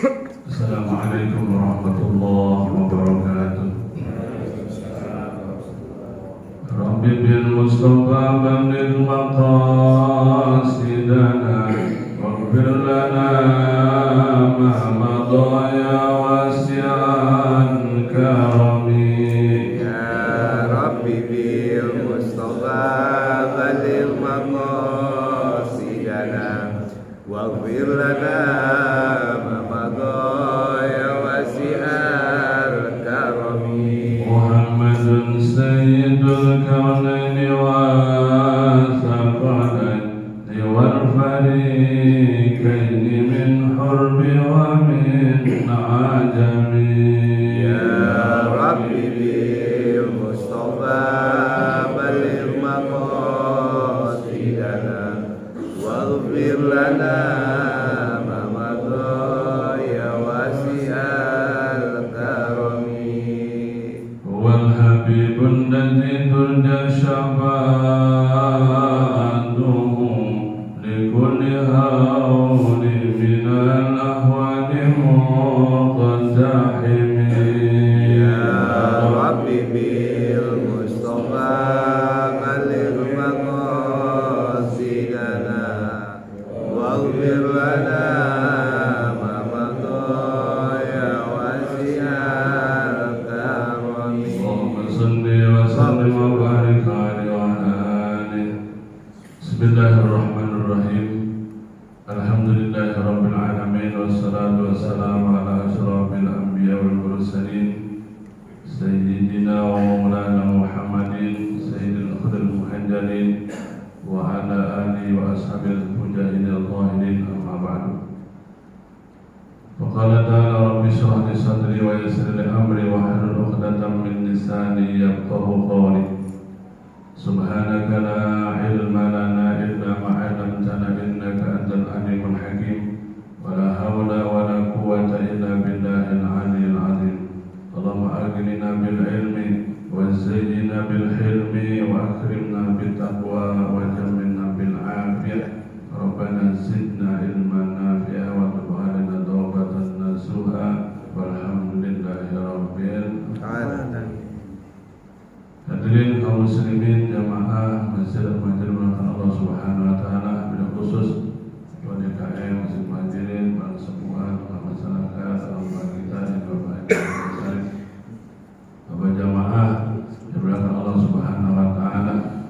Assalamualaikum warahmatullahi wabarakatuh. Rabbi bil Mustafa balil maqasidana waghfir lana ma madaya wasi'an karami. Ya Rabbi bil Mustafa balil maqasidana waghfir lana ma madaya wasi'an karami. Muhammadun sayyidul kaunaini wa thaqalaini wal fariqaini min hurbi wa min ajami. Ya Rabbi bil Mustafa balil maqasidana waghfir lana ma madaya wasi'al karami. Wal habibun ladzi turja syafa'atuhu likulli hawli minal ahwali muqaddahimi. Ya Rabbi bil Mustafa balil maqasidana waghfir lana ma madaya wasi'al karami. Allahumma salli wa sallim wa barik alaihi wa ala alihi. Bismillahirrahmanirrahim. Alhamdulillahi rabbil alamin wassalatu wassalamu ala asyrafil anbiya wal mursalin sayyidina wa maulana Muhammadin sayyidil khudul muhajjalin wa ala alihi wa ashabil mujahidin al-zahirin amma ba'du. Faqala ta'ala rabbi shrah li sadri wa yassir li amri wa hlul 'uqdatam min lisani yafqahu qawli. Subhanaka la ilma lana illa ma 'allamtana innaka antal alimul hakim. Wa la hawla wa la quwwata illa billahil 'aliyyil 'azim. Allahumma aghnina bil ilmi wa zayyinna bil hilmi wa akrimna bit taqwa wa jammilna bil 'afiyah. Rabbana zidna ilman nafi'a wa tub 'alaina tawbatan nasuha walhamdulillahi rabbil alamin. Hadirin kaum muslimin jamaah Masjid Al-Muhajirin Allah Subhanahu wa taala, bila khusus DKM Masjid Muhajirin dan semua masyarakat Allah kita yang berbahagia. Bapak jamaah yang berkat Allah Subhanahu wa taala,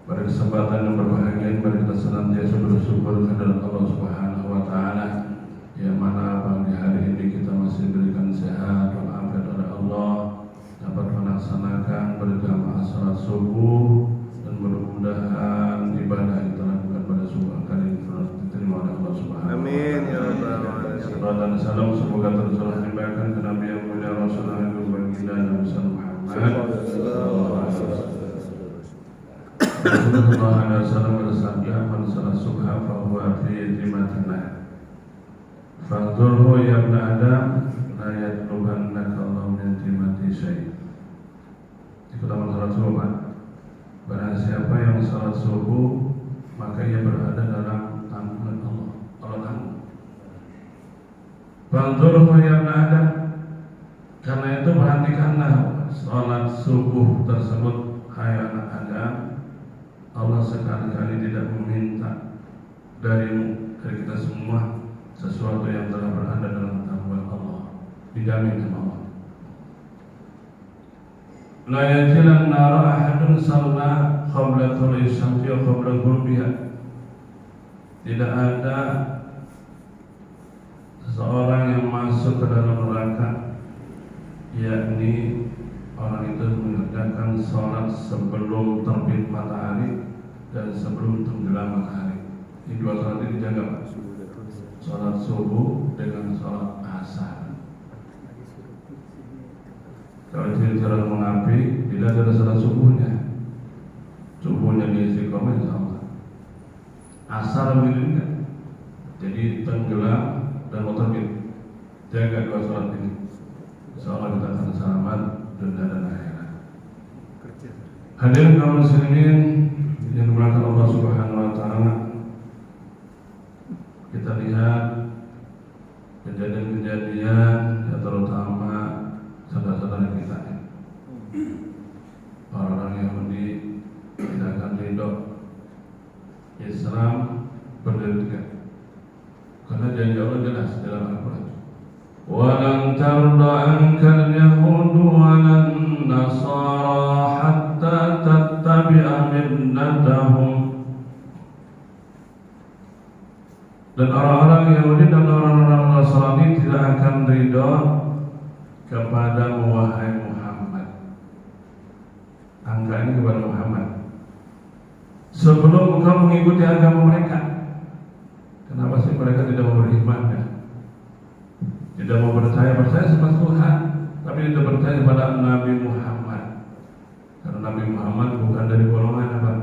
pada kesempatan yang berbahagia mari kita senantiasa bersyukur kepada Allah Subhanahu wa taala yang mana pagi hari ini kita masih diberikan sehat walafiat oleh Allah, dapat melaksanakan berjamaah salat subuh, dan mudah-mudahan ibadah yang telah dilakukan pada subuh kali ini diterima oleh Allah Subhanahu wa taala. Amin ya rabbal alamin. Salam dan salam semoga terus dibagikan ke Nabi yang mulia Rasulullah baginda Nabi Muhammad sallallahu alaihi wasallam. Rasulullah alaihi wasallam bersabda, "Man salat subha fa huwa fi zimatillah. Fadhurhu ya ibn Adam, la yatlubannaka Allah min zimati syai'." Ikutan salat subuh, Pak. Barang siapa yang salat subuh, maka ia berada dalam tanggungan Allah. Allah tanggung. Fadhurhu ya ibn Adam. Karena itu perhatikanlah salat subuh tersebut, hai anak Adam. Allah sekali-kali tidak meminta darimu, dari kita semua, sesuatu yang telah berada dalam tanggungan Allah, dijamin sama Allah. La yajilan nara ahadun salla qabla tulu'i syamsi wa qabla ghurubiha. Tidak ada seseorang yang masuk ke dalam neraka, yakni orang itu mengerjakan sholat sebelum terbit matahari dan sebelum tenggelam matahari. Ini dua sholat ini dijaga, Pak. Sholat subuh dengan sholat asar. Kalau di jalan mengapi, tidak ada sholat subuhnya. Subuhnya di istiqomah insya Allah. Asar begitu. Jadi tenggelam dan mau terbit. Jaga dua sholat ini. Insya Allah kita akan selamat dunia dan akhirat. Hadirin kaum muslimin yang dimuliakan Allah Subhanahu wa taala, kita lihat kejadian-kejadian ya, terutama saudara-saudara kita ya. Orang-orang Yahudi tidak akan ridho Islam berdiri tegak, karena janji Allah jelas dalam Al-Quran. Walan tarda ankal yahudu walan nasara hatta tattabi'a millatahum. Dan orang-orang Yahudi dan orang-orang Nasrani tidak akan ridho kepada wahai Muhammad. Angka ini kepada Muhammad sebelum engkau mengikuti agama mereka. Kenapa sih mereka tidak mau beriman ya? Tidak mau percaya sama Tuhan, tapi tidak percaya kepada Nabi Muhammad. Karena Nabi Muhammad bukan dari golongan apa?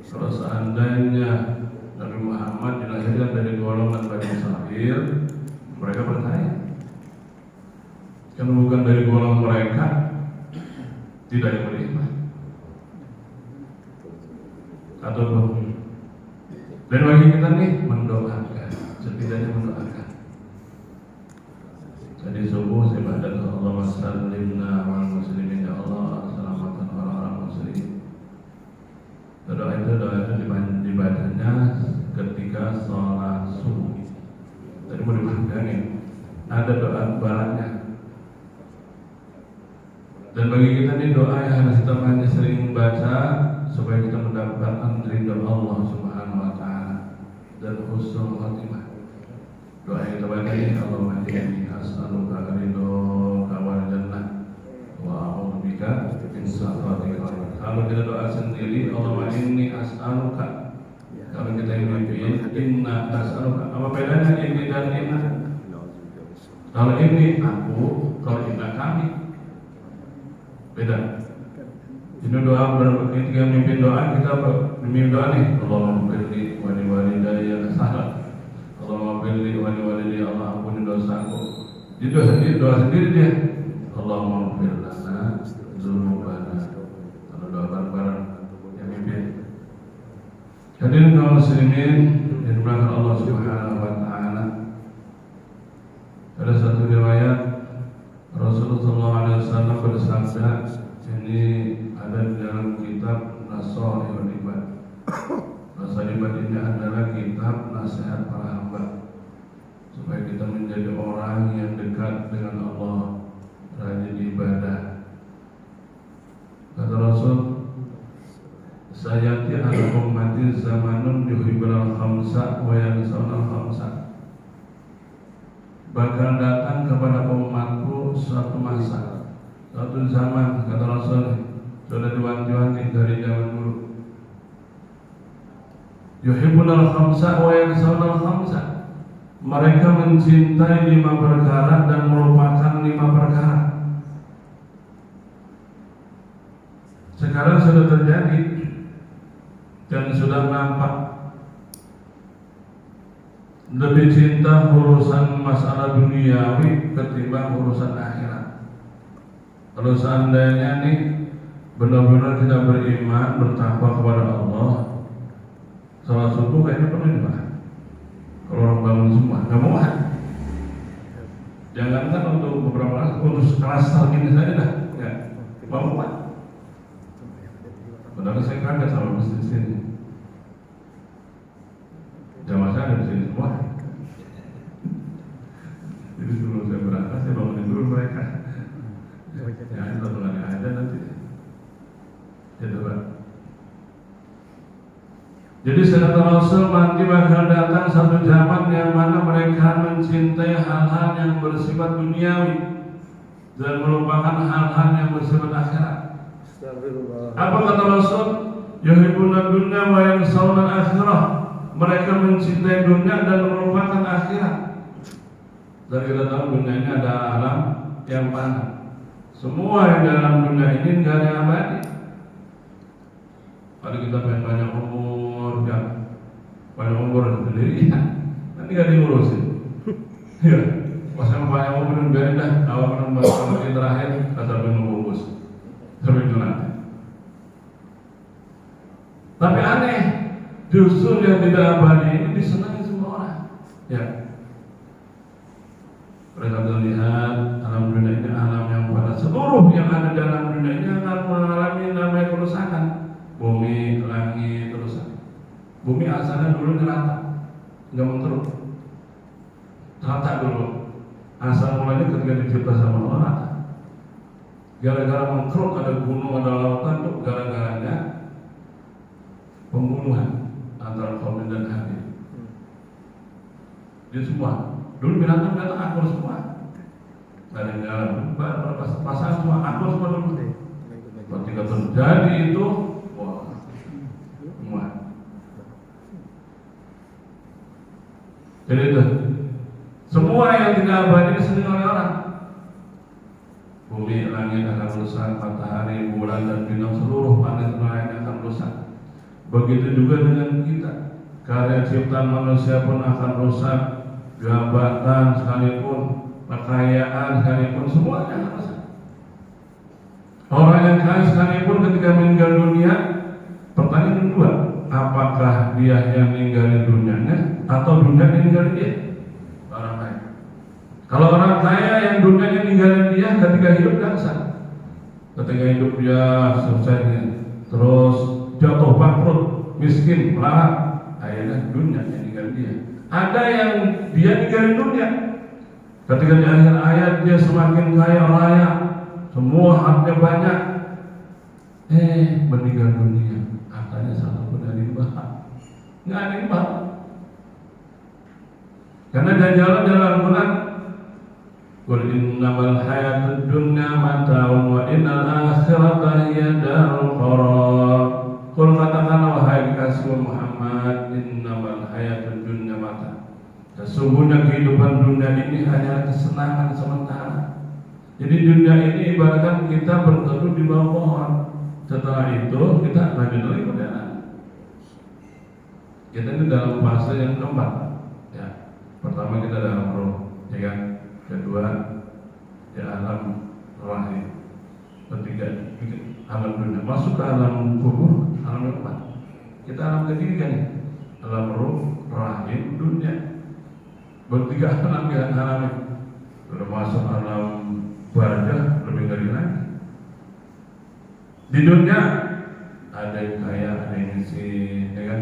Kalau seandainya Nabi Muhammad dilahirkan dari golongan Bani Israil, mereka percaya. Karena bukan dari golongan mereka, tidak yang beriman. Atau dan bagi kita nih mendoakan, setidaknya mendoakan. Jadi subuh ibadat Allah sallimna wal muslimin, ya Allah selamatkan orang-orang muslim. Doa itu dibacanya ketika sholat subuh. Tadi mau dibahagangin, ada doa baratnya. Dan bagi kita nih doa yang harus kita banyak sering baca supaya kita mendapatkan ridho Allah Subhanahu wa taala dan husnul khatimah. Doa yang kita baca ini, Allahumma inni as'aluka ridhoka wal jannah wa a'udzubika min sakhatika. Kalau kita doa sendiri, Allahumma inni as'aluka. Kalau kita mimpiin inna as'aluka. Apa bedanya ini dan inna? Kalau ini aku, kalau inna kami. Beda. Ini doa ketika mimpin doa kita mimpin doa nih. Allahumma firli wa li walidayya salah. Allahumma firli wa li walidayya, Allah ampuni dosaku. Jadi doa sendiri dia. Allahumma fir lana dzunubana. Kalau doa bareng-bareng yang mimpin. Hadirin kaum muslimin yang dimuliakan Allah Subhanahu wa taala. Ada satu riwayat Rasulullah SAW bersabda, ini ada di dalam kitab Nasaihul Ibad. Nasaihul Ibad ini adalah kitab nasihat para hamba supaya kita menjadi orang yang dekat dengan Allah, rajin ibadah. Kata Rasul, sayati ala ummati zamanun yuhibbul khamsa wa yansawna khamsa. Bakal datang kepada umatku suatu masa, suatu zaman, kata Rasul, sudah diwanti-wanti dari zaman dulu. Yuhibbul khamsa wa yansawna khamsa. Mereka mencintai 5 perkara dan melupakan 5 perkara. Sekarang sudah terjadi dan sudah nampak. Lebih cinta urusan masalah duniawi ketimbang urusan akhirat. Kalau seandainya nih benar-benar kita beriman, bertakwa kepada Allah, salat subuh kayaknya perlu dibahas. Kalau orang bangun semua, nggak mau kan? Jangankan untuk beberapa kelas, untuk kelas ini saja dah, ya, mau kan? Padahal saya kaget sama masjid sini. Jamaah saya ada di sini semua. Jadi sebelum saya berangkat, saya bangunin dulu mereka. Ya, kita tengahnya aja nanti. Ya, coba. Jadi kata Rasul, nanti bakal datang satu zaman yang mana mereka mencintai hal-hal yang bersifat duniawi dan melupakan hal-hal yang bersifat akhirat. Apa kata Rasul? Yuhibbuna dunya wa yansawna akhirah. Mereka mencintai dunia dan melupakan akhirat. Dan kita tahu dunia ini ada alam yang fana. Semua yang dalam dunia ini tidak ada yang abadi. Kalau kita pengen banyak umur, ya banyak umur sendiri, ya nanti nggak diurusin. Ya, pas yang banyak umur biarin dah. Awal penembak terakhir, asal menunggus sampai itu nanti. Tapi aneh. Justru yang tidak abadi ini disenangi semua orang. Ya. Mereka lihat alam dunia ini alam yang pada seluruh yang ada dalam dunia ini akan mengalami namanya kerusakan. Bumi, langit, kerusakan. Bumi asalnya dulu rata, nggak mengkerut. Rata dulu. Asal mulanya ketika dicipta sama Allah rata. Gara-gara mengkerut ada gunung, ada lautan tuh gara-garanya pembunuhan antara Qabil dan Habil. Dia semua. Dulu binatang akur semua. Ada yang jalan, pasangan semua akur semua dulu. Ketika terjadi itu, wah, semua. Jadi itu, semua yang tidak abadi disediakan oleh orang. Bumi, langit akan rusak, matahari, bulan dan bintang seluruh planet lain akan rusak. Begitu juga dengan kita. Karya ciptaan manusia pun akan rusak. Jabatan sekalipun, kekayaan sekalipun, semuanya akan rusak. Orang yang kaya sekalipun ketika meninggal dunia, pertanyaan kedua, apakah dia yang meninggalin dunianya atau dunia yang meninggalin dia? Orang kaya. Kalau orang kaya yang dunianya meninggalin dia ketika hidup gangsa. Ketika hidup dia selesai, terus jatuh bangkrut, miskin, melarat, akhirnya dunia yang meninggalin dia. Ada yang dia ninggalin dunia. Ketika di akhir ayat dia semakin kaya raya, semua hartanya banyak, meninggal dunia. Hartanya satu pun dari bahak, nggak ada yang bahak. Karena dia jalan dalam Al-Quran, qul innamal hayatud dunya mata'un wa innal akhirata hiya darul qarar. Qul katakanlah wahai kekasih Muhammad, innamal hayatud dunya mata'. Sesungguhnya kehidupan dunia ini hanya kesenangan sementara. Jadi dunia ini ibaratkan kita berteduh di bawah pohon. Setelah itu kita lanjut lagi perjalanan. Kita ini dalam fase yang keempat. Ya, pertama kita dalam roh, ya kan? Kedua di alam rahim. Ketiga alam dunia. Masuk ke alam kubur, alam yang keempat. Kita alam ketiga nih, alam roh, rahim, dunia. Bertiga alam yang alami. Sudah masuk alam barzah, lebih ngeri lagi. Di dunia ada yang kaya, ada yang miskin, ya kan?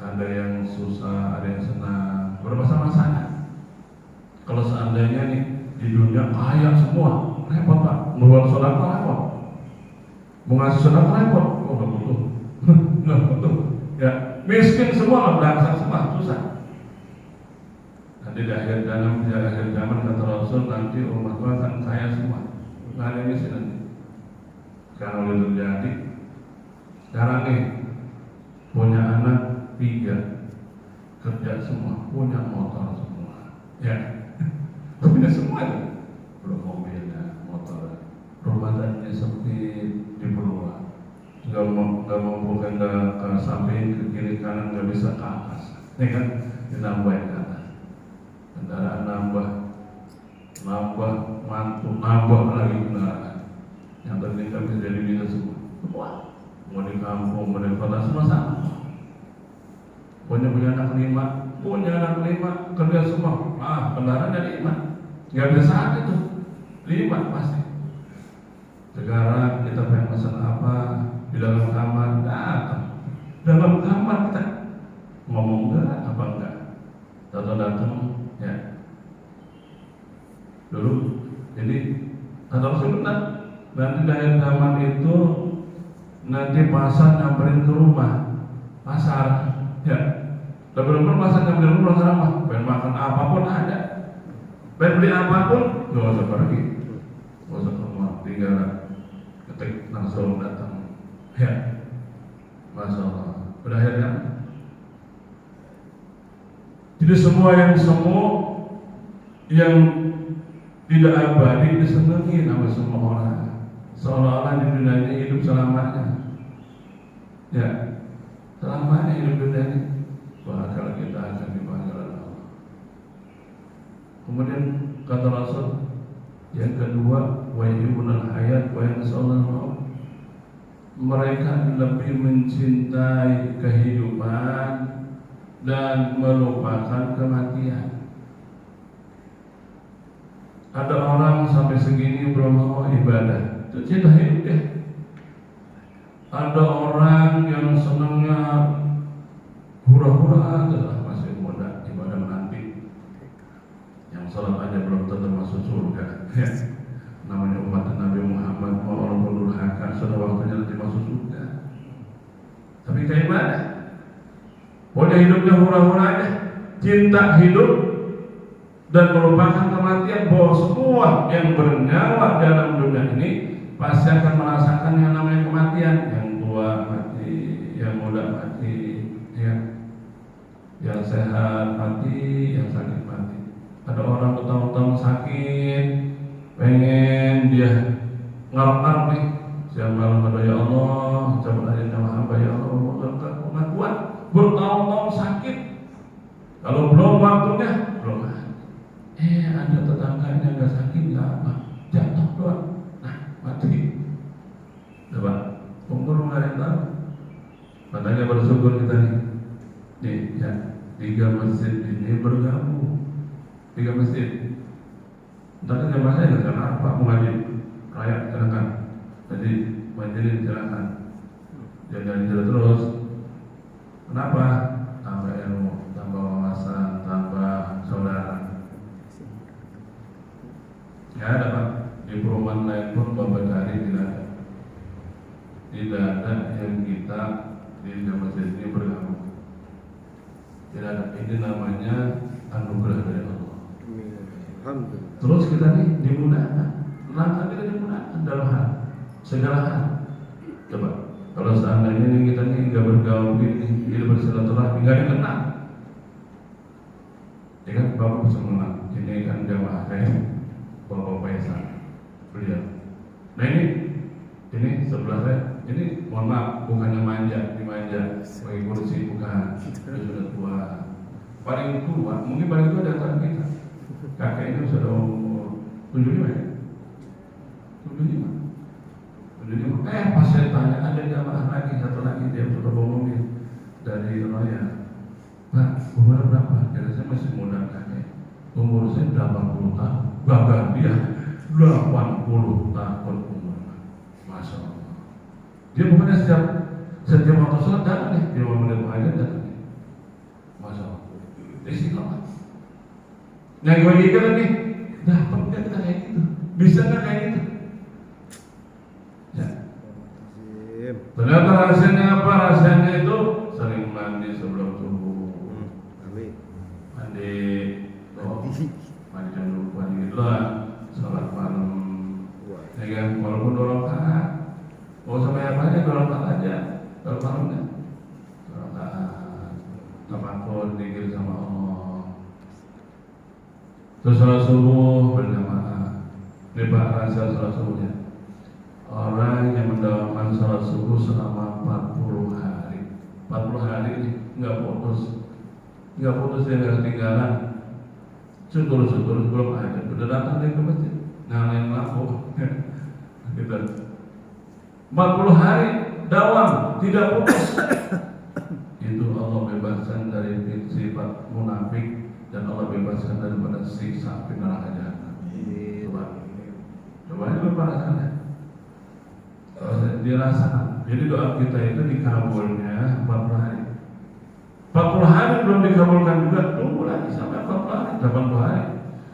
Ada yang susah, ada yang senang, bermasa-masa. Kalau seandainya nih di dunia kaya semua, repot pak. Mengeluarkan sedekah repot, mengasih sedekah repot, nggak butuh, nggak butuh. Ya, miskin semua, bangsa semua, susah. Nanti di akhir zaman kata Rasul, nanti umat akan kaya semua, nggak ada yang miskin nanti. Sekarang udah terjadi. Sekarang nih punya anak 3, kerja semua, punya motor semua, ya, punya semua itu, belum mobilnya, motor, rumah tadinya sepi, diperluas, nggak mampu ke samping, ke kiri kanan, nggak bisa ke atas, ya kan, ditambahin ke atas, kendaraan nambah, mantu, nambah lagi kendaraan, yang tadi bisa jadi bisa semua, mau di kampung, mau di kota, semua sama. Punya anak 5, kerja semua, kendaraan ada 5, nggak bisa saat itu 5 pasti. Sekarang kita pengen pesan apa di dalam kamar, datang dalam kamar kita ngomong enggak apa enggak, datang ya. Dulu jadi atau sebentar nanti dari zaman itu nanti pasar nyamperin ke rumah, pasar ya. Benar-benar pasar nyamperin rumah sama, pengen makan apapun ada, pengen beli apapun nggak usah pergi, nggak usah ke rumah, tinggal ketik langsung datang ya. Masya Allah, berakhirnya jadi semua yang semu yang tidak abadi disenangi sama semua orang, seolah-olah di dunia ini hidup selamanya, ya, selamanya hidup dunia ini. Bakal kita akan dipanggil Allah. Kemudian kata Rasul yang kedua, wa yuhibbunal hayat wa yansawna al-maut. Mereka lebih mencintai kehidupan dan melupakan kematian. Ada orang sampai segini belum mau ibadah, itu cinta hidup ya. Ada orang yang senangnya hura-hura aja lah, masih muda, ibadah menanti. Yang salat aja belum tentu masuk surga ya. Namanya umat Nabi Muhammad, mau orang berdurhaka, sudah waktunya nanti masuk surga. Tapi kayak mana? Pokoknya hidupnya hura-hura aja, cinta hidup dan melupakan kematian, bahwa semua yang bernyawa dalam dunia ini pasti akan merasakan yang namanya kematian. Yang tua mati, yang muda mati, ya. Yang sehat mati, yang sakit mati. Ada orang bertahun-tahun sakit, pengen dia ngarep-ngarep nih, siang malam ada ya Allah, cabut aja nama hamba ya Allah, nggak kuat, bertahun-tahun sakit. Kalau belum waktunya, belum. Ada tetangganya nggak sakit nggak apa, jatuh doang, nah mati. Coba, umur nggak yang tahu. Makanya bersyukur kita nih, ya, 3 masjid ini bergabung, 3 masjid. Entah jamaah saya nggak kenal apa mengaji rakyat silakan, jadi majelis silakan, jangan jalan terus. Kenapa? Tambah ilmu, tambah wawasan, tambah saudara. Ya ada Pak, di perumahan lain pun Bapak cari tidak ada yang kita di masjid ini bergabung. Tidak ada. Ini namanya anugerah dari Allah. Alhamdulillah. Terus kita nih dimudahkan, langkah kita dimudahkan dalam hal segala hal. Coba, kalau seandainya nih kita nih nggak bergaul ini, tidak bersilaturahmi, nggak dikenal, ya kan Bapak bisa mengenal. Ini kan jamaah saya, Bapak Faisal, beliau. Nah ini sebelah saya. Ini mohon maaf, bukannya dimanja bagi kursi, bukan. Dia sudah tua, paling tua, mungkin paling tua di antara kita. Kakeknya sudah umur 75 ya? 75. Pas saya tanya, ada jamaah lagi, satu lagi dia sudah bawa mobil dari Roya. Pak, umur berapa? Kira saya masih muda kakek. Umur saya 80 tahun. Bangga dia 80 tahun umur. Masya Allah. Dia bukannya setiap waktu sholat datang nih, dia mau menit aja datang nih. Masya Allah. Istiqomah. Nah bagi kita nih, dapat nggak kita kayak gitu? Bisa nggak kayak gitu? Ya. Ternyata rahasianya apa? Rahasianya itu sering mandi sebelum subuh. Amin. Mandi jam 2 pagi gitu lah. Sholat malam. Ya kan, walaupun 2 rakaat. Mau sampai apa aja 2 rakaat aja. Kalau malamnya 2 rakaat. Tafakur, zikir sama Allah. Terus sholat subuh berjamaah. Ini Pak rahasia sholat subuhnya. Orang yang mendawamkan sholat subuh selama 40 hari. 40 hari ini nggak putus dia nggak ketinggalan. Syukur belum ada. Udah datang dia ke masjid, nyalain lampu. Gitu. 40 hari dawam tidak putus. Itu Allah bebaskan dari sifat munafik dan Allah bebaskan daripada siksa api neraka jahanam. Coba itu perasaannya. Dirasakan. Jadi doa kita itu dikabulnya 40 hari. 40 hari belum dikabulkan juga, tunggu lagi sampai 40 hari. 80 hari.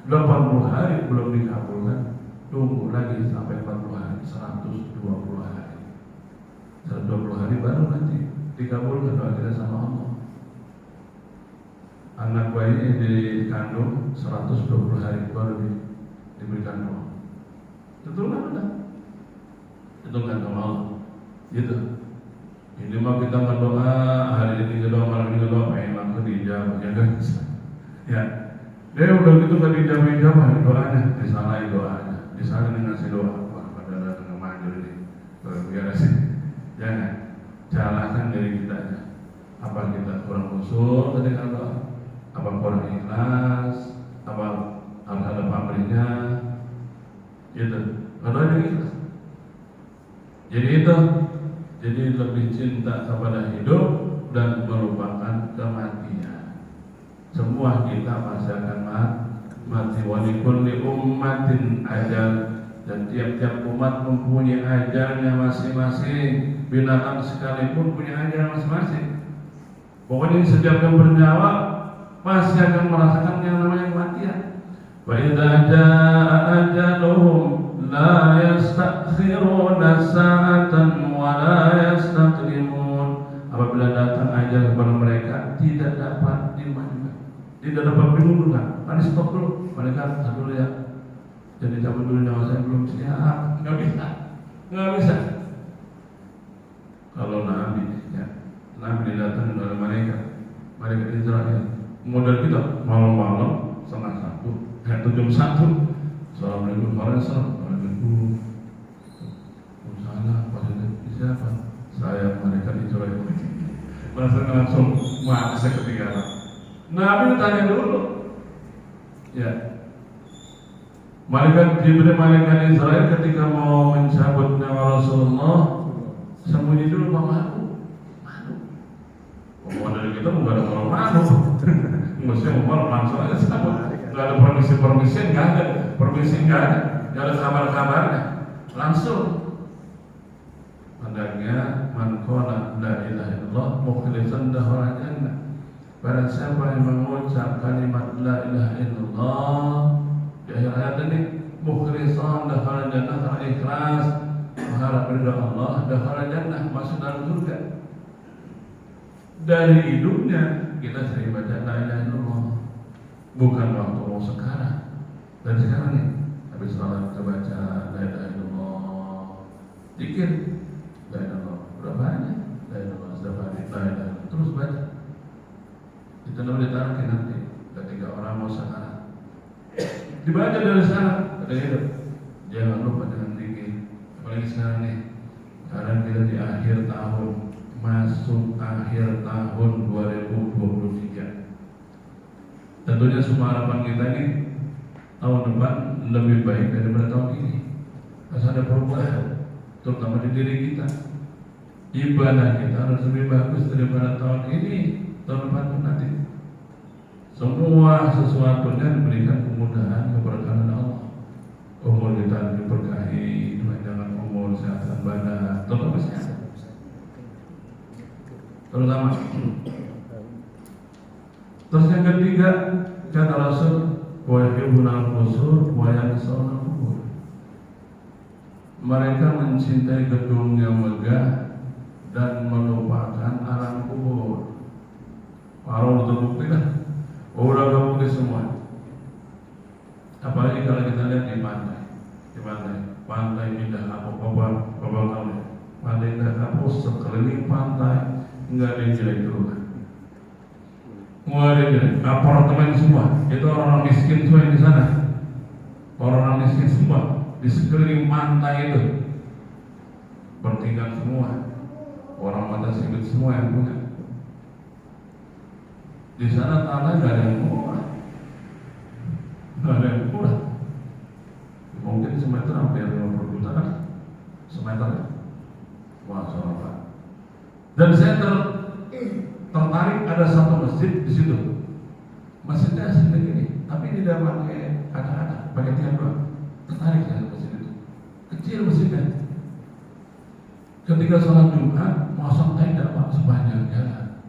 80 hari belum dikabulkan, tunggu lagi sampai 40 hari. 120 hari. 120 hari baru nanti dikabulkan doa kita sama Allah. Anak bayi dikandung 120 hari baru diberikan doa. Betul kan? Itu kan sama Allah. Gitu. Ini mah kita berdoa hari ini doa, malam ini doa, memang itu dijawab, ya kan? Ya. Dia udah gitu kan dijawab doanya, disalahin doanya, disalahin ngasih doa. Wah, padahal nggak maju ini. Biar sih. Jangan salahkan diri kita aja. Apa kita kurang khusyuk ketika doa? Apa kurang ikhlas? Apa harus ada pamrihnya? Gitu. Doanya ikhlas. Jadi lebih cinta kepada hidup dan melupakan kematian. Semua kita pasti akan mati. mati. Wa likulli ummatin ajal, dan tiap-tiap umat mempunyai ajalnya masing-masing. Binatang sekalipun punya ajal masing-masing. Pokoknya setiap yang bernyawa pasti akan merasakan yang namanya kematian. Wa idza jaa ajaluhum la yastakhiruna sa'atan wa la yastaqdimun. Apabila datang ajal kepada mereka, tidak dapat dimajukan, tidak dapat dimundurkan. Mari stop dulu, mereka tak dulu ya. Jadi cabut dulu nyawa saya belum siap. Nggak bisa. Kalau Nabi, ya, Nabi didatangin oleh malaikat Israel. Model kita malam-malam 1:30, jam 1. Assalamualaikum warahmatullahi wabarakatuh. Salah, Pak siapa? Saya malaikat Israel. Langsung masa ketinggalan. Nabi tanya dulu. Ya. Malaikat Jibril, malaikat Israel ketika mau mencabut nyawa Rasulullah, sembunyi dulu, malu. Dari kita nggak ada orang malu. Mesti mau langsung aja cabut. Nggak ada permisi, nggak ada. Permisi nggak ada kabar-kabarnya. Langsung. Hendaknya man qala la ilaha illallah mukhlishan lahu jannah. Barang siapa yang mengucap kalimat la ilaha illallah di akhir ayat ini, mukhlishan lahu jannah, karena ikhlas mengharap ridha Allah, dakhala jannah, masuk dalam surga. Dari hidupnya kita sering baca la ilaha illallah, bukan waktu mau sekarang. Dan sekarang nih habis salat kita baca la ilaha illallah, zikir la ilaha illallah, berapa banyak la ilaha illallah, setiap hari la ilaha, terus baca. Itu namanya ditarik nanti ketika orang mau sekarang, dibaca dari sekarang, ada hidup. Jangan lupa dengan zikir, apalagi sekarang nih. Sekarang kita di akhir tahun, masuk akhir tahun 2023. Tentunya semua harapan kita ini tahun depan lebih baik daripada tahun ini. Harus ada perubahan, terutama di diri kita. Ibadah kita harus lebih bagus daripada tahun ini, tahun depan pun nanti. Semua sesuatunya diberikan kemudahan, keberkahan Allah. Umur kita diberkahi, panjang umur, sehat badan, terutama sehat. Terutama. Terus yang ketiga, kata Rasul, wa yuhibbuna al-qusur wa yansawna al-qubur. Mereka mencintai gedung yang megah dan melupakan alam kubur. Kalau terbukti kan, udah terbukti semua. Apalagi kalau kita lihat di pantai indah apa pantai indah apa sekeliling pantai nggak ada yang jelek dulu kan. Nggak ada yang jelek, apartemen semua, itu orang-orang miskin semua yang di sana. Orang-orang miskin semua di sekeliling pantai itu bertingkat semua, orang mata sipit semua yang punya. Di sana tanah nggak ada yang murah, nggak ada yang murah. Mungkin semeter hampir 50 juta kan, semeter. Masya Allah. Dan saya tertarik ada satu masjid di situ. Masjidnya asli begini, tapi tidak pakai kaca-kaca, pakai tiang doang. Tertarik saya masjid itu. Kecil masjidnya. Ketika sholat Jumat, masang tenda Pak sepanjang jalan.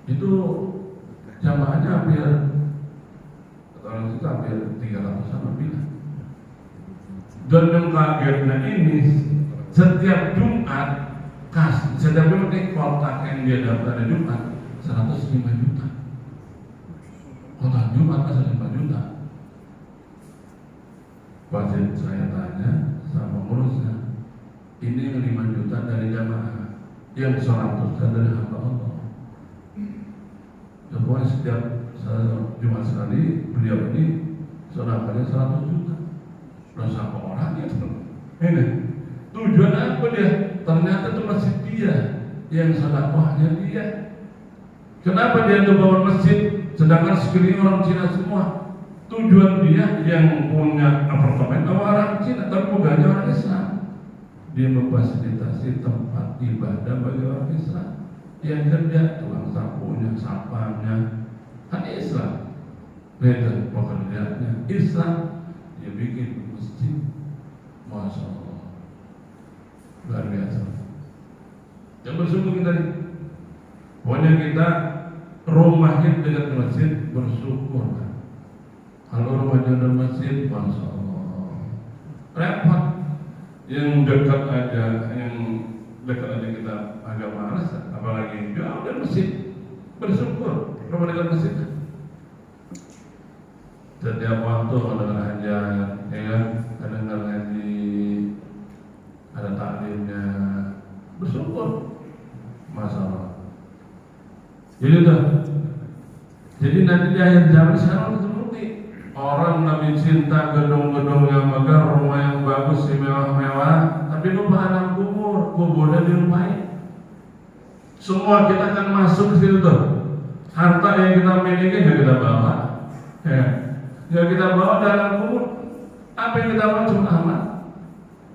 Itu jamaahnya hampir 300-an lebih. Dan yang kagetnya ini setiap Jumat kotak yang dia dapat pada Jumat 105 juta. Kotak Jumat 105 juta. Wasit saya tanya sama pengurusnya, ini yang 5 juta dari jamaah, yang 100 dari hamba Allah. Semuanya setiap Jumat sekali beliau ini sodakanya 100 juta. Terus apa orangnya itu? Ini tujuan apa dia? Ternyata itu masjid dia yang sedekahnya dia. Kenapa dia itu bangun masjid sedangkan sekeliling orang Cina semua? Tujuan dia yang punya apartemen orang Cina, tapi bukannya orang Islam. Dia memfasilitasi tempat ibadah bagi orang Islam. Yang kerja tukang sapunya, sapanya, kan Islam. Beda pekerjaannya Islam, dia bikin masjid, masya Allah, luar biasa. Yang bersyukur kita nih, pokoknya kita rumahnya dekat masjid bersyukur. Kalau rumahnya ada masjid, masya Allah, repot. Yang dekat aja kita agak malas, apalagi jauh dari masjid. Bersyukur rumah dekat masjid. Setiap waktu ada hajat, ya kan? Ada ngaji, ada taklimnya, bersyukur, masalah. Jadi nanti di akhir zaman sekarang seperti orang Nabi cinta gedung-gedung yang megah, rumah yang bagus, mewah-mewah, tapi lupa alam kuburnya dilupain. Semua kita akan masuk ke situ tuh. Harta yang kita miliki yang kita bawa, ya. Yang kita bawa dalam kubur, apa yang kita bawa cuma amal.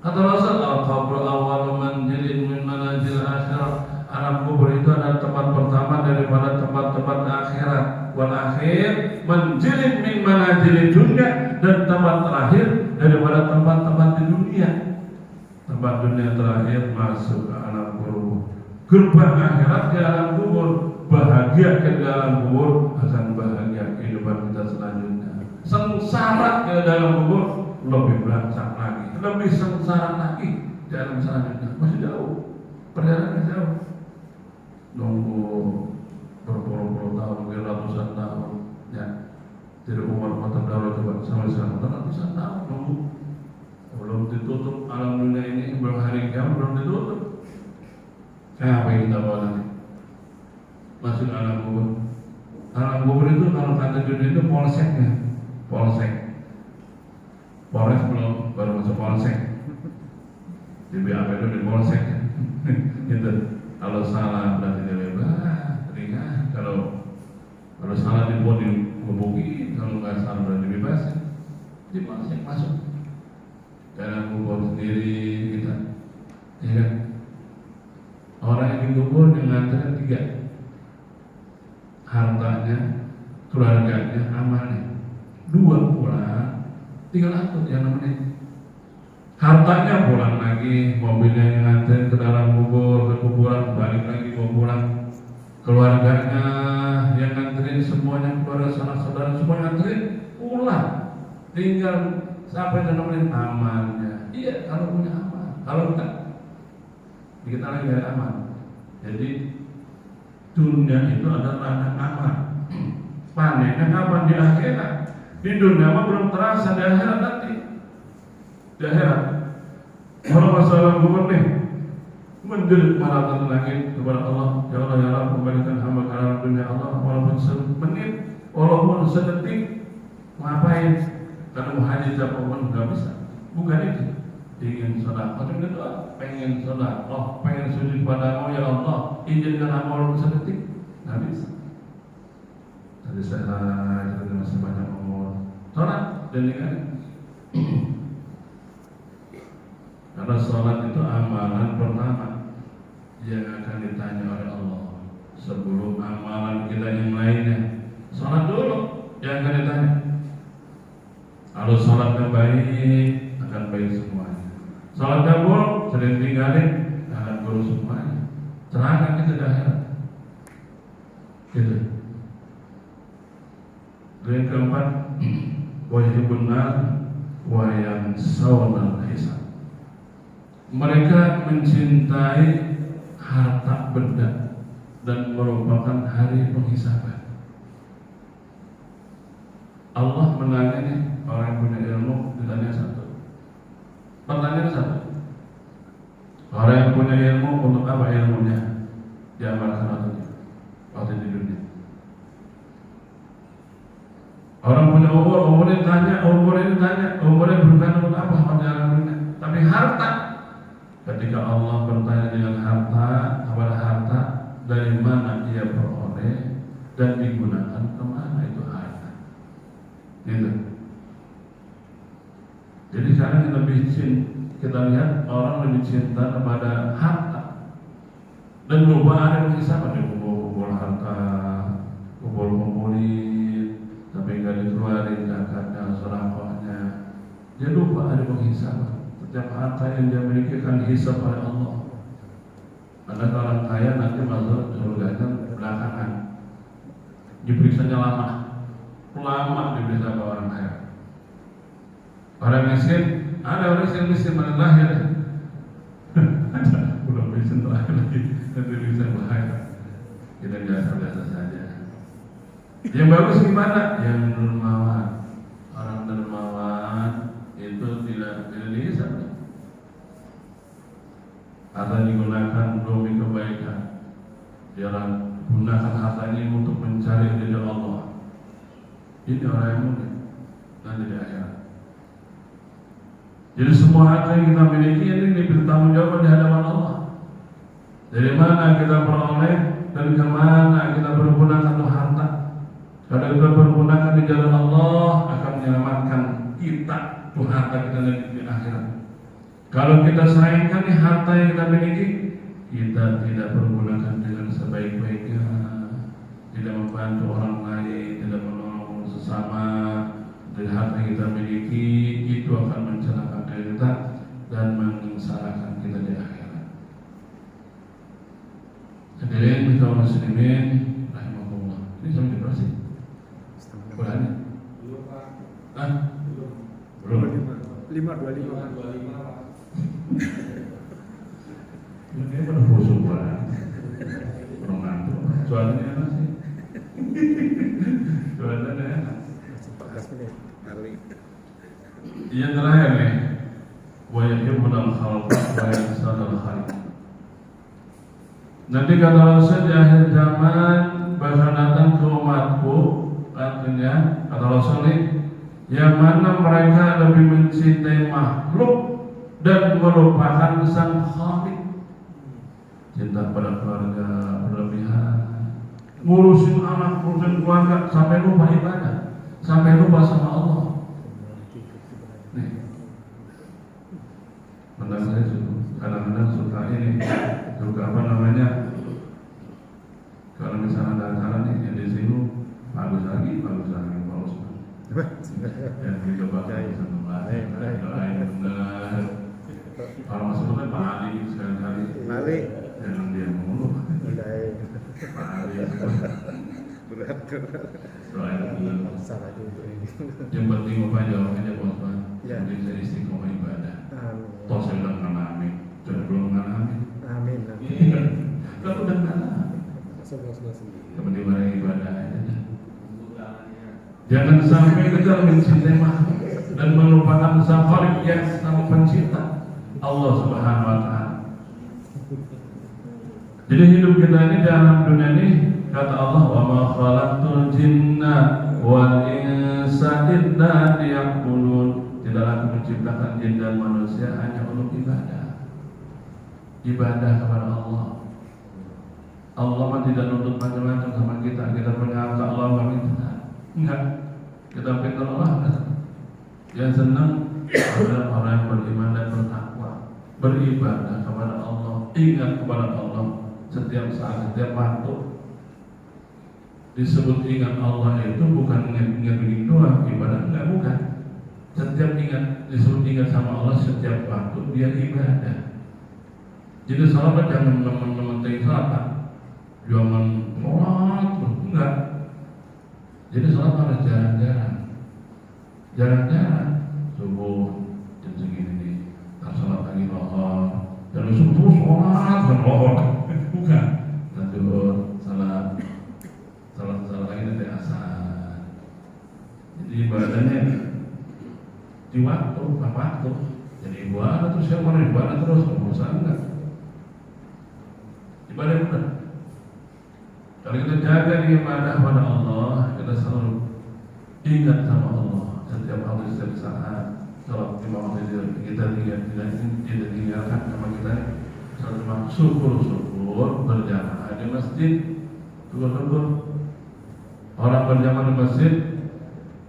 Kata Rasulullah, qabru awal manzilin min manazil akhirat. Alam kubur itu adalah tempat pertama daripada tempat-tempat akhirat. Wal akhir manzilin min manazil dunya, dan tempat terakhir daripada tempat-tempat di dunia. Tempat dunia terakhir masuk ke alam kubur. Gerbang akhirat di alam kubur. Bahagia ke dalam kubur akan bahagia kehidupan kita selanjutnya. Sengsara ke dalam kubur lebih berantak lagi, lebih sengsara lagi di alam selanjutnya. Masih jauh, perjalanannya jauh. Nunggu berpuluh-puluh tahun, mungkin ratusan tahun, ya. Jadi umur mata dalam coba sampai sekarang ratusan tahun nunggu. Belum ditutup alam dunia ini, belum hari kiamat belum ditutup. Apa yang kita bawa nanti? Masuk alam kubur. Alam kubur itu kalau kata dunia itu polseknya, polsek. Polres belum, baru masuk polsek. Di BAP itu di polsek. Itu kalau salah berarti dibebas, ringan. Kalau salah dibubuki, kalau nggak salah berarti bebas. Di polsek masuk. Dalam kubur sendiri kita, ya kan? Orang yang dikubur dengan antara 3. Hartanya, keluarganya, amalnya. 2 pulang, tinggal aku yang namanya. Hartanya pulang lagi, mobilnya yang nganterin ke dalam kubur, ke kuburan, balik lagi mau pulang. Keluarganya yang nganterin semuanya, keluarga saudara semua nganterin pulang. Tinggal siapa yang namanya amalnya. Iya, kalau punya amal. Kalau enggak, kita lagi dari amal. Jadi dunia itu adalah ladang amal. Panennya kapan? Di akhirat. Di dunia mah belum terasa, di akhirat nanti. Di akhirat. Kalau masalah kubur nih, menjerit maratan langit kepada Allah. Ya Allah, ya Allah, kembalikan hamba ke alam dunia Allah. Walaupun semenit, walaupun sedetik, ngapain? Karena mau haji siapa pun nggak bisa. Bukan itu. Ingin sedekah, tapi doa, pengen sedekah, pengen sujud padamu ya Allah, izinkan amal sedetik, nggak bisa. Tadi saya kita masih banyak umur, sholat dan ingat, karena sholat itu amalan pertama yang akan ditanya oleh Allah sebelum amalan kita yang lainnya. Sholat dulu yang akan ditanya. Kalau sholatnya baik, akan baik semuanya. Salatnya buruk, sering tinggalin, akan buruk semuanya. Celaka kita di akhirat. Gitu. Yang keempat, wajibun nar wa yansawna hisab. Mereka mencintai harta benda dan merupakan hari penghisaban. Allah menanya orang yang punya ilmu ditanya satu. Pertanyaan satu. Orang yang punya ilmu untuk apa ilmunya? Diamalkan atau tidak? Waktu di dunia. Orang punya umurnya tanya, umurnya bukan untuk apa waktu dalam dunia. Tapi harta. Ketika Allah bertanya dengan harta, kepada harta dari mana ia peroleh dan digunakan kemana itu harta. Gitu. Jadi sekarang kita lihat orang lebih cinta kepada harta dan lupa ada penghisapan di kubur harta, kubur kumpulin, tapi nggak diteruskan. ada penghisaban. Setiap harta yang dia miliki akan dihisab oleh Allah. Ada orang kaya nanti masuk surganya belakangan, diperiksanya lama diperiksa ke orang kaya. Orang miskin, ada orang miskin mana lahir, ada belum miskin lahir lagi, nanti bisa bahaya. Kita biasa saja. Yang bagus gimana? Yang dermawan. Orang dermawan itu tidak dihisab. Harta digunakan demi kebaikan. Jangan gunakan harta ini untuk mencari ridha Allah. Ini orang yang mulia nanti di akhirat. Jadi semua harta yang kita miliki ini bertanggung jawab di hadapan Allah. Dari mana kita peroleh dan kemana kita pergunakan itu harta. Kalau kita pergunakan di jalan Allah akan menyelamatkan kita tuh harta kita di akhirat. Kalau kita sayangkan nih harta yang kita miliki, kita tidak pergunakan dengan sebaik-baiknya, tidak membantu orang lain, tidak menolong sesama. Dari harta yang kita miliki itu akan mencelakakan kita dan menyengsarakan kita di akhirat. Hadirin kaum muslimin rahimahullah. Ini sampai di berapa sih? Bulannya? Belum. 5.25. Ini pada khusus banget. Kurang ngantuk. Soalnya enak sih. Soalnya enak. 14 menit. Kali. Yang terakhir nih, wa yuhibbul khalq wa yansadul khaliq. Nanti kata Rasul di akhir zaman bakal datang ke umatku, artinya kata Rasul nih, yang mana mereka lebih mencintai makhluk dan melupakan sang khaliq. Cinta pada keluarga berlebihan, ngurusin anak, ngurusin keluarga sampai lupa ibadah, sampai lupa sama Allah. Nih, menurut saya kadang-kadang suka ini, suka apa namanya? Kalau misalnya ada acara nih yang di sini bagus lagi Pak Usman. Yang kita baca sama doain benar. Kalau masuk kan Pak Ali sekali-kali. Ali. Jangan dia mulu. Pak Ali. Berat. Doain benar. Salah juga ini. Yang penting apa jawabannya Pak Usman. Ya. Jadi saya istiqomah ibadah. Amin. Toh saya udah mengalami, sudah belum mengalami. Amin. Kalau udah mengalami, kemudian barang ibadah aja. Jangan sampai kita mencintai makhluk dan melupakan sang Khaliq yang sang pencipta, Allah Subhanahu wa taala. Jadi hidup kita ini dalam dunia ini, kata Allah, wa ma khalaqtul jinna wal insa illa liya'budun. Tidaklah aku menciptakan jin dan manusia hanya untuk ibadah. Ibadah kepada Allah. Allah mah tidak nuntut macam-macam sama kita. Kita punya harta Allah nggak minta. Enggak. Kita pintar Allah enggak. Yang senang adalah orang yang beriman dan bertakwa, beribadah kepada Allah, ingat kepada Allah setiap saat, setiap waktu. Disebut ingat Allah itu bukan ingat begini doang, ibadah enggak, bukan. Setiap ingat, disebut ingat sama Allah setiap waktu dia ibadah. Jadi salat jangan teman-teman salat, jangan sholat, enggak. Jadi salat harus jarang-jarang. Subuh jam segini nih, tak salat lagi lohor, dan subuh sholat dan lohor, bukan. Nanti salat lagi nanti asar. Jadi ibadahnya di waktu, jadi ibadah terus siapa ibadah terus, bosan enggak? Ibadah benar. Kalau kita jaga di ibadah pada Allah, kita selalu ingat sama Allah setiap waktu, setiap saat. Kalau lima waktu kita tidak tinggalkan sama kita, selalu syukur berjamaah di masjid. Syukur orang berjamaah di masjid,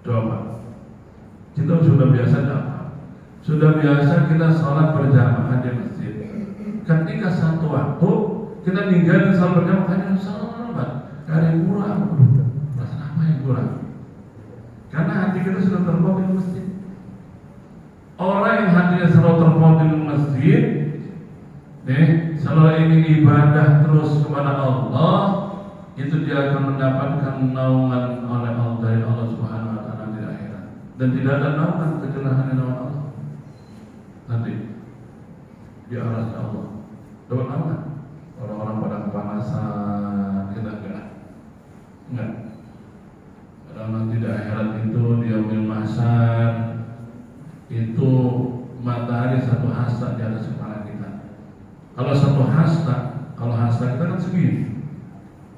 coba. Kita sudah biasa dapat, sudah biasa kita sholat berjamaah di masjid. Ketika satu waktu kita ninggalin sholat berjamaah hanya sholat, ada yang kurang. Perasaan apa yang kurang? Karena hati kita sudah terbawa di masjid. Orang matahari selalu terpotong di masjid, selalu ingin ibadah terus kepada Allah, itu dia akan mendapatkan naungan oleh Allah dari Allah Subhanahu Wa Taala di akhirat. Dan tidak ada naungan kecuali hanya naungan Allah. Nanti di arasnya Allah. Dapat naungan. Orang-orang pada kepanasan, kita enggak. Karena nanti di akhirat itu di yaumil mahsyar itu matahari satu hasta di atas kepala kita. Kalau satu hasta, kalau hasta kita kan segini.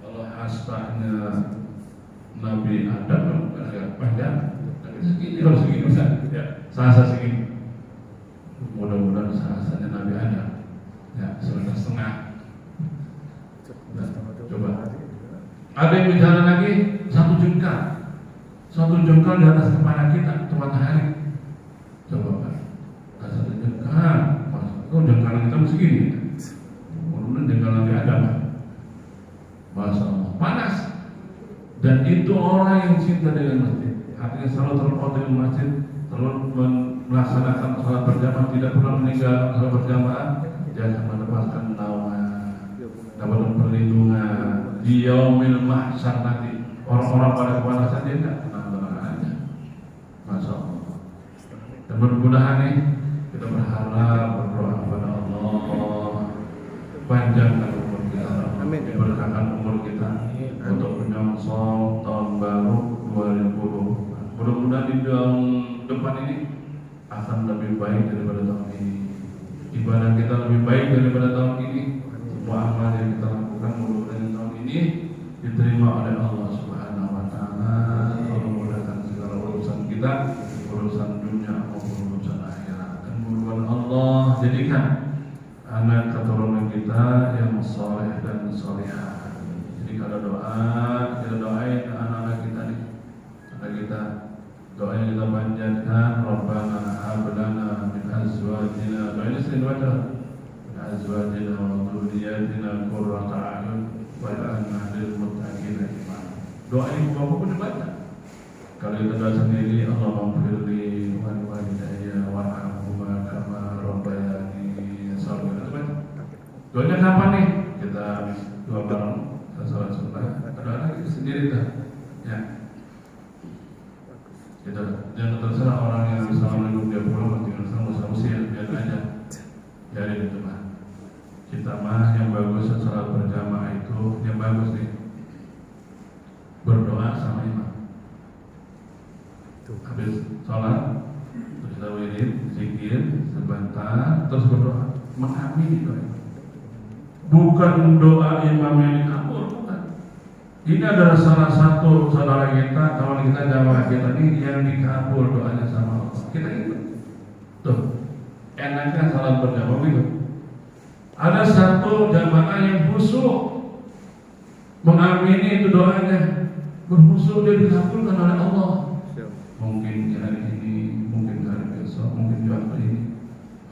Kalau hastanya Nabi Adam kan agak panjang, tapi segini kalau segini bisa, ya sahasa segini. Mudah-mudahan sahasanya Nabi Adam, ya setengah. Nah, coba. Ada yang bicara lagi satu jengkal di atas kepala kita, itu matahari. Coba kan, satu jengkal, kok jengkal kita segini? Mudah-mudahan jengkal Nabi Adam. Masya Allah, panas. Dan itu orang yang cinta dengan masjid, artinya selalu terpaut dengan masjid, selalu melaksanakan salat berjamaah, tidak pernah meninggalkan salat berjamaah, dia akan mendapatkan naungan, dapat perlindungan di yaumil mahsyar nanti. Orang-orang pada kepanasan dia enggak tenang-tenang aja. Masya Allah. Dan mudah-mudahan nih kita berharap berdoa kepada Allah panjangkan umur kita, diberkahkan umur kita untuk menyongsong tahun baru 2020. Mudah-mudahan di tahun depan ini akan lebih baik daripada tahun ini. Ibadah kita lebih baik daripada tahun ini. Semua amal yang kita lakukan mudah-mudahan tahun ini diterima oleh Allah Subhanahu Wa Taala. Allah mudahkan segala urusan kita, urusan dunia maupun urusan akhirat. Dan mudah-mudahan Allah jadikan anak keturunan kita yang soleh dan solehah. Jadi kalau doa, kita doain anak-anak kita nih, anak kita doa yang kita panjatkan, Rabbana hab lana min azwajina, doa ini sering baca, min azwajina wa dzurriyyatina qurrata a'yun waj'alna lil muttaqina imama. Doa ini bapak dibaca. Kalau kita doa sendiri, Allahumma firli wa walidayya warhamhuma kama rabbayani shaghira. Doanya kapan nih? Kita habis doa bareng salat sunnah. Doa lagi sendiri dah. Ya. Kita jangan terserah orang yang assalamualaikum dia pulang tinggal sama usia biar aja. Jadi itu mah. Kita mah yang bagus salat berjamaah itu yang bagus nih. Berdoa sama imam. Habis sholat terus kita wirid, zikir sebentar, terus berdoa, mengamini doa. Bukan doa imam yang dikabul, bukan. Ini adalah salah satu saudara kita, kawan kita, jamaah kita ini yang dikabul doanya sama Allah. Kita ikut. Tuh, enaknya salat berjamaah itu. Ada satu jamaah yang khusyuk mengamini itu doanya, berkhusyuk dia dikabulkan oleh Allah. Mungkin di hari ini, mungkin di hari besok, mungkin di waktu ini,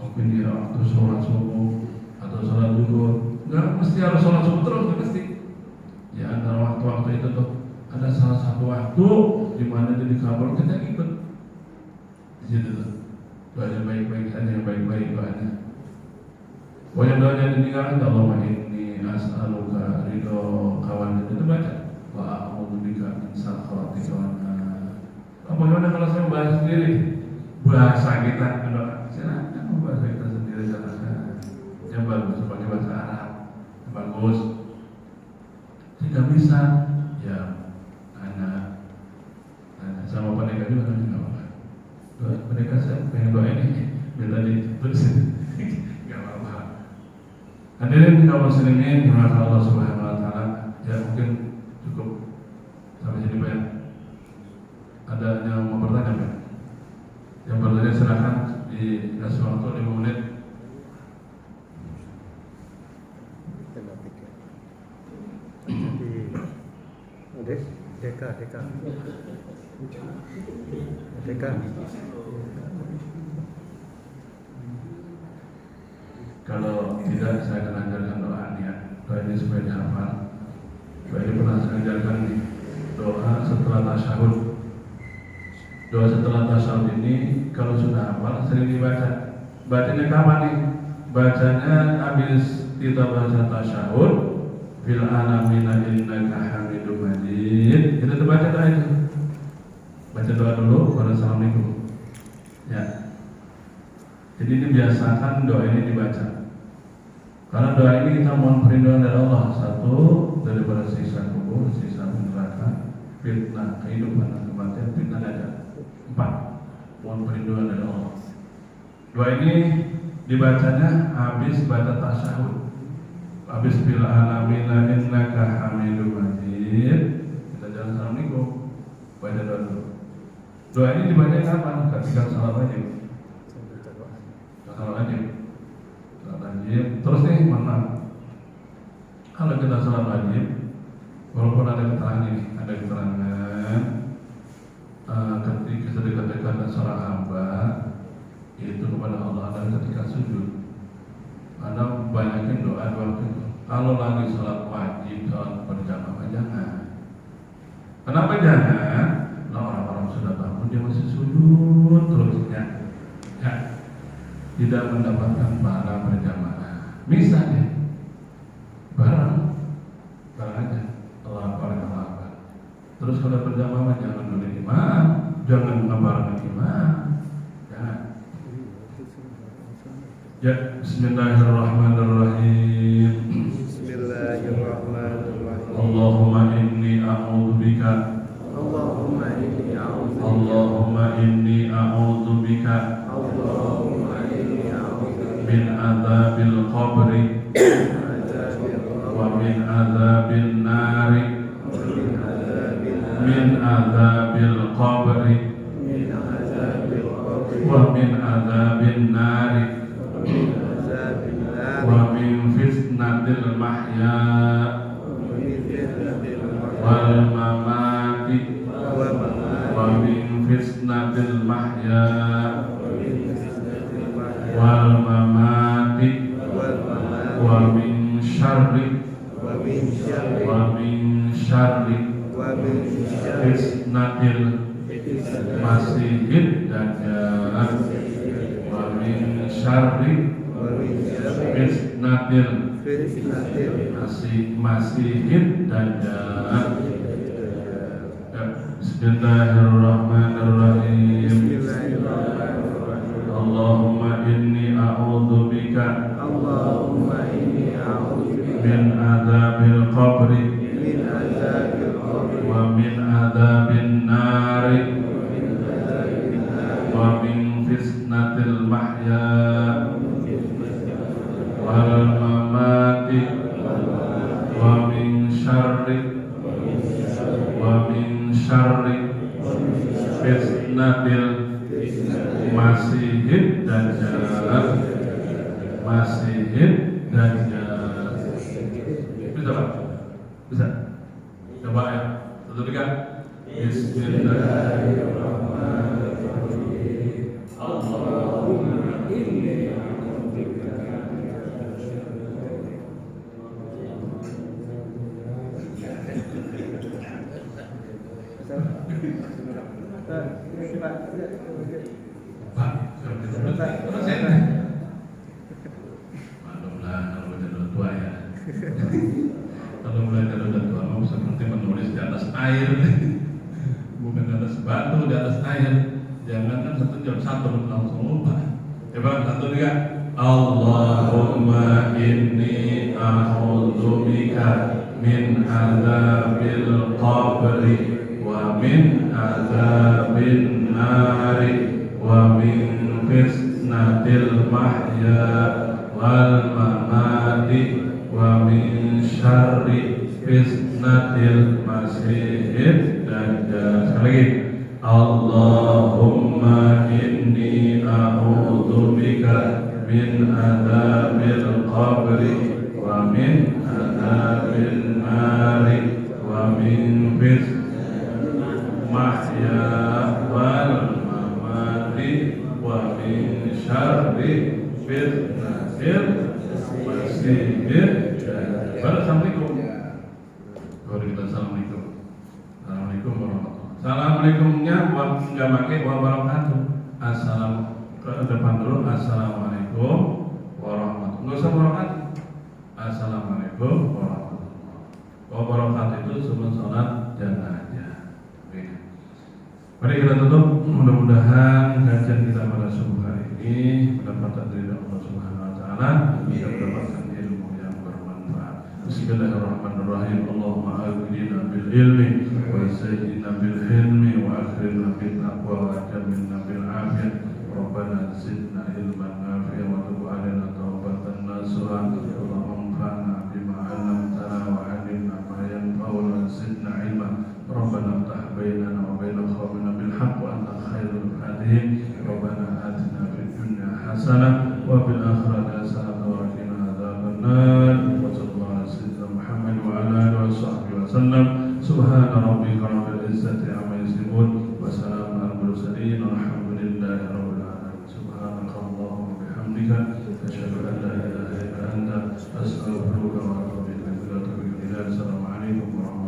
mungkin di waktu sholat subuh atau sholat zuhur. Nggak mesti harus sholat subuh terus, nggak mesti. Ya antara waktu-waktu itu tuh ada salah satu waktu di mana dia dikabul, kita ikut. Di situ tuh doanya baik-baik saja, yang baik-baik doanya. Pokoknya doanya ditinggalkan, Allahumma inni as'aluka ridho kawan itu baca. Wa a'udzubika min sakhatika wa bagaimana kalau saya bahas sendiri bahasa kita doa? Silakan bahasa kita sendiri silakan. Yang bagus sebagai bahasa Arab, bagus. Jika bisa, ya tanya sama pendekar juga nanti nggak apa-apa. Pendekar saya pengen doa ini, minta ditulisin, nggak apa-apa. Hadirin kaum muslimin, terima kasih Allah Subhanahu Wa Taala. Ya mungkin cukup sampai sini Pak. Ada yang mau bertanya Pak? Yang bertanya silakan dikasih waktu 5 menit. Deka. Kalau tidak saya akan ajarkan doa niat. Doa ini supaya dihafal. Doa ini pernah saya ajarkan nih. Doa setelah tasyahud. Doa setelah tasyahud ini kalau sudah hafal sering dibaca. Bacanya kapan nih? Bacanya habis kita baca tasyahud, fil alamina innaka hamidum majid. Kita tuh baca doa itu. Baca doa dulu, baru assalamualaikum. Ya. Jadi dibiasakan doa ini dibaca. Karena doa ini kita mohon perlindungan dari Allah. Satu, daripada siksa kubur, siksa neraka, fitnah kehidupan dan kematian, fitnah dajjal. 4, mohon perlindungan dari Allah. Doa ini dibacanya habis baca tasyahud. Habis bil alamina innaka hamidum majid. Kita jalan assalamualaikum. Baca doa dulu. Doa ini dibaca kapan? Ketika salat wajib. Salat wajib. Terus nih mana? Kalau kita salat wajib, walaupun ada keterangan ini, ada keterangan ketika dekat-dekatnya seorang hamba itu kepada Allah dan ketika sujud. Anda banyakin doa waktu itu. Kalau lagi salat wajib, salat berjamaah jangan. Kenapa jangan? Nah, orang-orang sudah bangun dia masih sujud terusnya. Ya, tidak mendapatkan pahala berjamaah. Misalnya bareng aja Allah. Terus kalau berjamaah jangan dulu imam, jangan ngebareng imam. Jangan. Ya, bismillahirrahmanirrahim. Bismillahirrahmanirrahim. Allahumma inni a'udzubika. Allahumma inni a'udzubika. Allahumma inni a'udzubika min adzabil qabri wa min adzabil nari. Min adzabil qabri wa min adzabil nari. Wa min fitnatil mahya wal mamati. Wa min fitnatil mahya wal mamati. Wa min syarri fitnatil masihid dajjal. Wa min syarri fitnatil masihid dajjal. Bismillahirrahmanirrahim. Allahumma inni a'udzubika min adzabil qabri wa min adzabin nari wa min fitnatil mahya wal mamati wa min syarri fitnatil masihid dajjal. Bisa Pak? Bisa? Coba ya. 1, 2, 3. Bismillahirrahmanirrahim. Allahumma inni a'udzubika. Pak, maklumlah kalau baca doa tua ya. Kalau belajar doa tua mau seperti menulis di atas air, bukan di atas batu, di atas air. Jangan kan 1 jam 1 langsung lupa. Coba 1, 2. Allahumma inni a'udzubika min adzabil qabri wa min adzabin nari wa min fitnatil mahya wal mamati wa min syarri fitnatil masihid dajjal. Sekali lagi. Allahumma inni a'udzubika min adzabil qabri wa min adzabil nari wa min fitnatil mahya wal mamati wa min syarri fitnatil masihid dajjal. Assalamualaikum. Assalamualaikum. Assalamualaikum warahmatullahi. Assalamualaikumnya nggak pakai wabarakatuh. Assalamualaikum. ke depan dulu. Assalamualaikum warahmatullahi wabarakatuh. Nggak usah barokat. Assalamualaikum warahmatullahi wabarakatuh. Itu cuma sholat jenazah. Mari kita tutup. Mudah-mudahan kajian kita pada subuh hari ini mendapatkan dari Allah Subhanahu Wa Taala, bisa mendapatkan ilmu yang bermanfaat. Bismillahirrahmanirrahim. Allahumma aghnina bil ilmi wa sayyidina bil hilmi wa akhrina bil taqwa wa jamilna bil afiyah. Rabbana zidna ilman nafi'an wa tub 'alaina tawbatan nasuha. Allahumma anfa'na bima 'allamtana wa 'allimna ma yanfa'una wa zidna ilma. Rabbana iftah bainana wa bain qawmina bil haqq wa anta khairul hadiyin. Rabbana atina fid dunya hasanah wa fil akhirati hasanah wa qina adzabannar. Wa sallallahu ala sayyidina Muhammad wa ala alihi wa sahbihi wa sallam. Subhana rabbika rabbil izzati amma yasifun wa salamun alal mursalin walhamdulillahi rabbil alamin. Subhanakallahumma wa bihamdika asyhadu an la ilaha illa anta astaghfiruka wa atubu ilaik. Assalamualaikum warahmatullahi wabarakatuh.